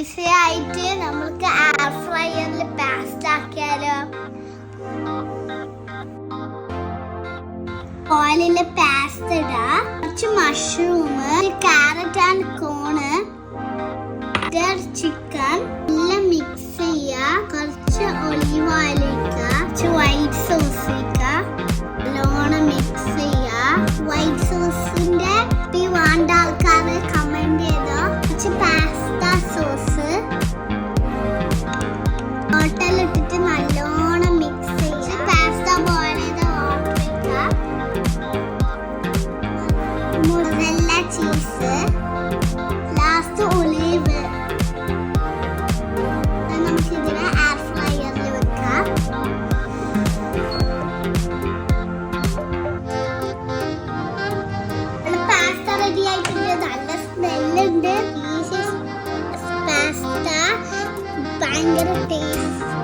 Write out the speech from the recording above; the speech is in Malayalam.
ഈസി ആയിട്ട് നമുക്ക് എയർ ഫ്രയറിൽ പാസ്ത ആക്കിയാലോ? ഓയിലില് പാസ്ത ഇടാ, കുറച്ച് mushroom, carrot and cone, chicken എല്ലാം മിക്സ് ചെയ്യാ. കുറച്ച് ഒലീവ് ഓയിൽ ഇടുക, കുറച്ച് വൈറ്റ് സോസ് ഇടുക, നല്ലോണം മിക്സ് ചെയ്യാ. വൈറ്റ് സോസിന്റെ വേണ്ട ആൾക്കാര് കമന്റ് ചെയ്തോ. കുറച്ച് പാസ്ത സോസ് ബോട്ടിലിട്ടിട്ട് നല്ലോണം മിക്സ് ചെയ്യാ. പാസ്ത ബോയിൽ ചെയ്ത വാട്ടർ ഇടുക, മൊസറല്ല ചീസ്, ലാസ്റ്റ് ഒലീവ്. നമുക്കിതിനെ എയർ ഫ്രയറിൽ വെക്കാം. പാസ്ത റെഡി ആയിട്ടുണ്ട്. നല്ല സ്മെല്ലുണ്ട്. പാസ്ത ഭയങ്കര ടേസ്റ്റ്.